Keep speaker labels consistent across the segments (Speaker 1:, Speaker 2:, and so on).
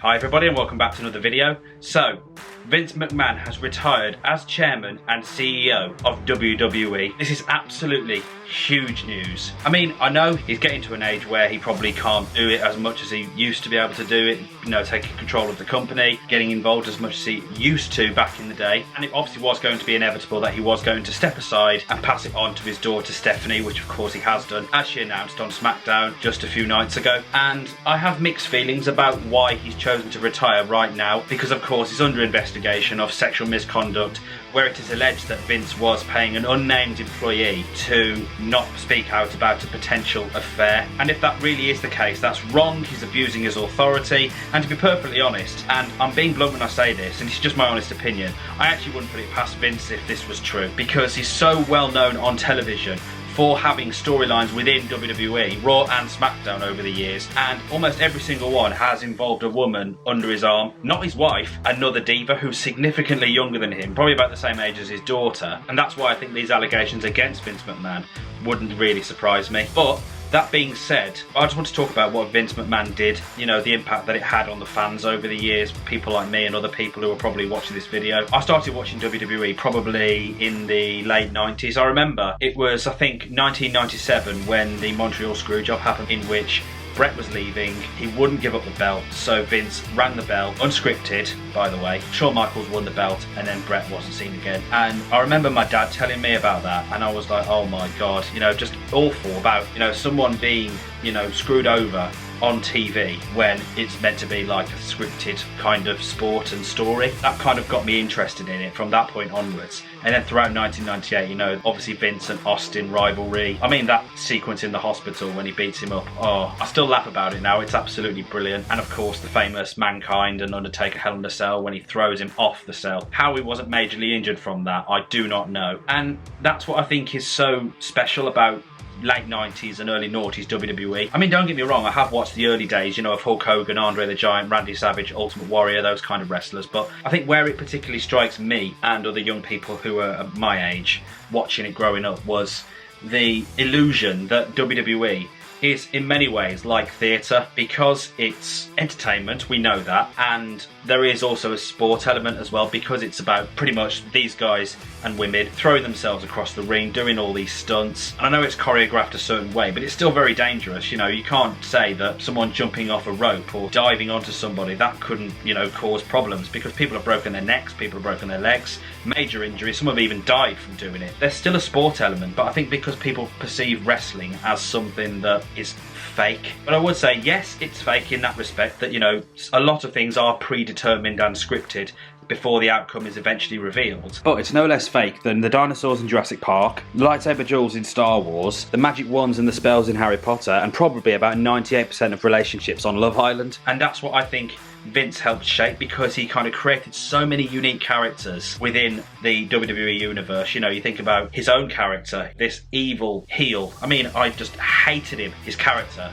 Speaker 1: Hi everybody and welcome back to another video. So, Vince McMahon has retired as chairman and CEO of WWE. This is absolutely huge news. I mean, I know he's getting to an age where he probably can't do it as much as he used to be able to do it, you know, taking control of the company, getting involved as much as he used to back in the day. And it obviously was going to be inevitable that he was going to step aside and pass it on to his daughter Stephanie, which of course he has done, as she announced on SmackDown just a few nights ago. And I have mixed feelings about why he's chosen to retire right now, because of course he's under investigation of sexual misconduct, where it is alleged that Vince was paying an unnamed employee to not speak out about a potential affair. And if that really is the case, that's wrong. He's abusing his authority. And to be perfectly honest, and I'm being blunt when I say this, and it's just my honest opinion, I actually wouldn't put it past Vince if this was true, because he's so well known on television for having storylines within WWE, Raw and SmackDown over the years, and almost every single one has involved a woman under his arm, not his wife, another diva who's significantly younger than him, probably about the same age as his daughter. And that's why I think these allegations against Vince McMahon wouldn't really surprise me. But that being said, I just want to talk about what Vince McMahon did, you know, the impact that it had on the fans over the years, people like me and other people who are probably watching this video. I started watching WWE probably in the late 90s. I remember it was, I think, 1997 when the Montreal Screwjob happened, in which Brett was leaving, he wouldn't give up the belt, so Vince rang the bell, unscripted by the way. Shawn Michaels won the belt and then Brett wasn't seen again. And I remember my dad telling me about that, and I was like, oh my god, you know, just awful about, you know, someone being, you know, screwed over on TV when it's meant to be like a scripted kind of sport and story. That kind of got me interested in it from that point onwards. And then throughout 1998, you know, obviously Vince and Austin rivalry. I mean, that sequence in the hospital when he beats him up, oh, I still laugh about it now, it's absolutely brilliant. And of course the famous Mankind and Undertaker Hell in a Cell when he throws him off the cell. How he wasn't majorly injured from that, I do not know. And that's what I think is so special about late 90s and early noughties WWE. I mean, don't get me wrong, I have watched the early days, you know, of Hulk Hogan, Andre the Giant, Randy Savage, Ultimate Warrior, those kind of wrestlers, but I think where it particularly strikes me and other young people who are my age watching it growing up was the illusion that WWE is in many ways like theatre, because it's entertainment, we know that, and there is also a sport element as well, because it's about pretty much these guys and women throwing themselves across the ring, doing all these stunts. And I know it's choreographed a certain way, but it's still very dangerous. You know, you can't say that someone jumping off a rope or diving onto somebody, that couldn't, you know, cause problems, because people have broken their necks, people have broken their legs, major injuries, some have even died from doing it. There's still a sport element, but I think because people perceive wrestling as something that is fake. But I would say, yes, it's fake in that respect, that, you know, a lot of things are predetermined and scripted before the outcome is eventually revealed. But it's no less fake than the dinosaurs in Jurassic Park, the lightsaber duels in Star Wars, the magic wands and the spells in Harry Potter, and probably about 98% of relationships on Love Island. And that's what I think Vince helped shape, because he kind of created so many unique characters within the WWE universe. You know, you think about his own character, this evil heel. I mean, I just hated him, his character,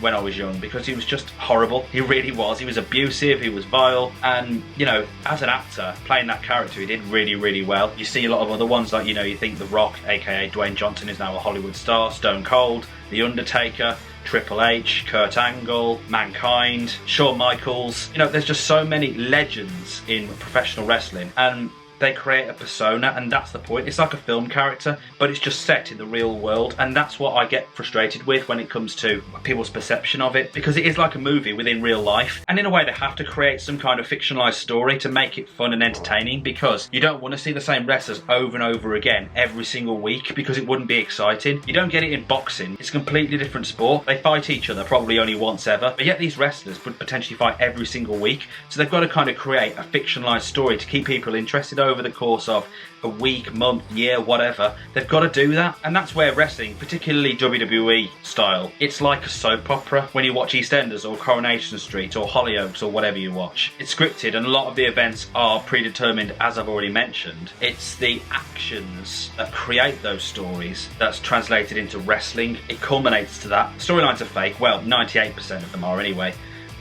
Speaker 1: when I was young, because he was just horrible. He really was. He was abusive, he was vile, and, you know, as an actor, playing that character, he did really, really well. You see a lot of other ones, like, you know, you think The Rock, aka Dwayne Johnson, is now a Hollywood star, Stone Cold, The Undertaker, Triple H, Kurt Angle, Mankind, Shawn Michaels. You know, there's just so many legends in professional wrestling, and they create a persona, and that's the point. It's like a film character, but it's just set in the real world, and that's what I get frustrated with when it comes to people's perception of it, because it is like a movie within real life, and in a way they have to create some kind of fictionalized story to make it fun and entertaining, because you don't want to see the same wrestlers over and over again every single week, because it wouldn't be exciting. You don't get it in boxing. It's a completely different sport. They fight each other probably only once ever, but yet these wrestlers would potentially fight every single week, so they've got to kind of create a fictionalized story to keep people interested over the course of a week, month, year, whatever. They've got to do that, and that's where wrestling, particularly WWE style, it's like a soap opera. When you watch EastEnders or Coronation Street or Hollyoaks or whatever you watch, it's scripted, and a lot of the events are predetermined, as I've already mentioned. It's the actions that create those stories that's translated into wrestling. It culminates to that. Storylines are fake, well, 98% of them are anyway,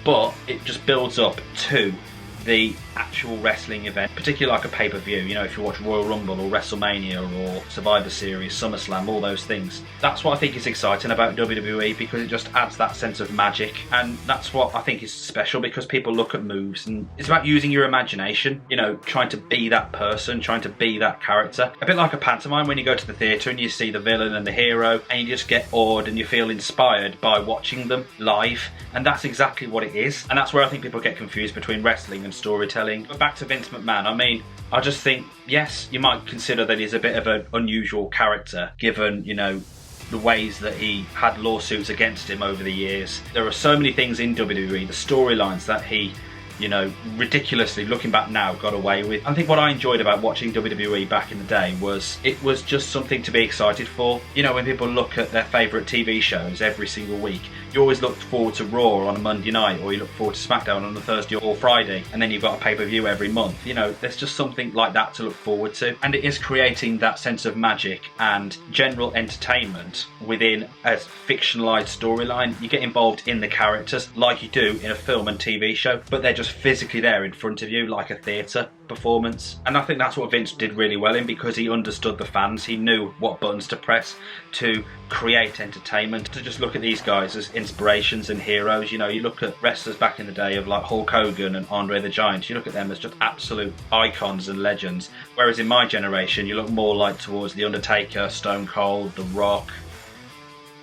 Speaker 1: but it just builds up to the actual wrestling event, particularly like a pay-per-view, you know, if you watch Royal Rumble or WrestleMania or Survivor Series, SummerSlam, all those things. That's what I think is exciting about WWE, because it just adds that sense of magic, and that's what I think is special, because people look at moves and it's about using your imagination, you know, trying to be that person, trying to be that character. A bit like a pantomime when you go to the theatre and you see the villain and the hero and you just get awed and you feel inspired by watching them live, and that's exactly what it is. And that's where I think people get confused between wrestling and storytelling. But back to Vince McMahon, I mean, I just think, yes, you might consider that he's a bit of an unusual character, given, you know, the ways that he had lawsuits against him over the years. There are so many things in WWE, the storylines that he, you know, ridiculously, looking back now, got away with. I think what I enjoyed about watching WWE back in the day was it was just something to be excited for. You know, when people look at their favourite TV shows every single week, you always look forward to Raw on a Monday night, or you look forward to SmackDown on a Thursday or Friday, and then you've got a pay-per-view every month. You know, there's just something like that to look forward to, and it is creating that sense of magic and general entertainment within a fictionalized storyline. You get involved in the characters like you do in a film and TV show, but they're just physically there in front of you, like a theatre performance. And I think that's what Vince did really well in, because he understood the fans. He knew what buttons to press to create entertainment, to just look at these guys as inspirations and heroes. You know, you look at wrestlers back in the day of like Hulk Hogan and Andre the Giant, you look at them as just absolute icons and legends, whereas in my generation you look more like towards The Undertaker, Stone Cold, The Rock,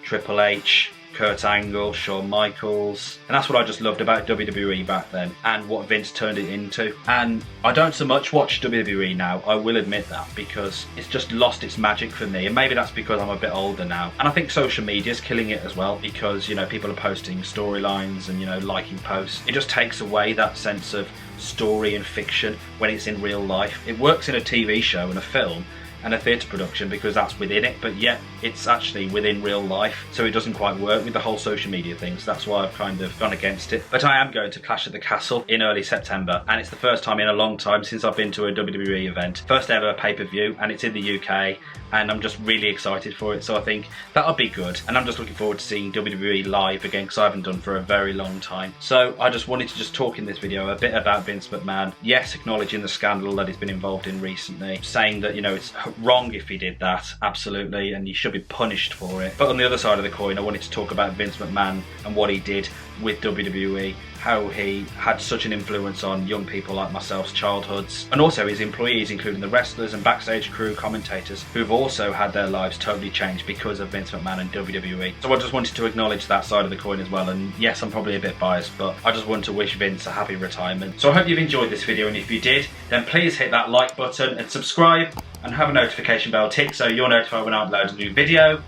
Speaker 1: Triple H, Kurt Angle, Shawn Michaels. And that's what I just loved about WWE back then, and what Vince turned it into. And I don't so much watch WWE now, I will admit that, because it's just lost its magic for me. And maybe that's because I'm a bit older now. And I think social media's killing it as well, because, you know, people are posting storylines and, you know, liking posts. It just takes away that sense of story and fiction when it's in real life. It works in a TV show and a film and a theatre production because that's within it, but yet it's actually within real life, so it doesn't quite work with the whole social media thing. So that's why I've kind of gone against it. But I am going to Clash at the Castle in early September, and it's the first time in a long time since I've been to a WWE event. First ever pay-per-view, and it's in the UK, and I'm just really excited for it, so I think that'll be good. And I'm just looking forward to seeing WWE live again, because I haven't done for a very long time. So I just wanted to just talk in this video a bit about Vince McMahon. Yes, acknowledging the scandal that he's been involved in recently, saying that, you know, it's wrong if he did that, absolutely, and he should be punished for it. But on the other side of the coin, I wanted to talk about Vince McMahon and what he did with WWE, how he had such an influence on young people like myself's childhoods, and also his employees, including the wrestlers and backstage crew, commentators, who've also had their lives totally changed because of Vince McMahon and WWE. So I just wanted to acknowledge that side of the coin as well. And yes, I'm probably a bit biased, but I just want to wish Vince a happy retirement. So I hope you've enjoyed this video, and if you did, then please hit that like button and subscribe, and have a notification bell tick so you're notified when I upload a new video,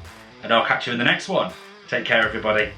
Speaker 1: and I'll catch you in the next one. Take care, everybody.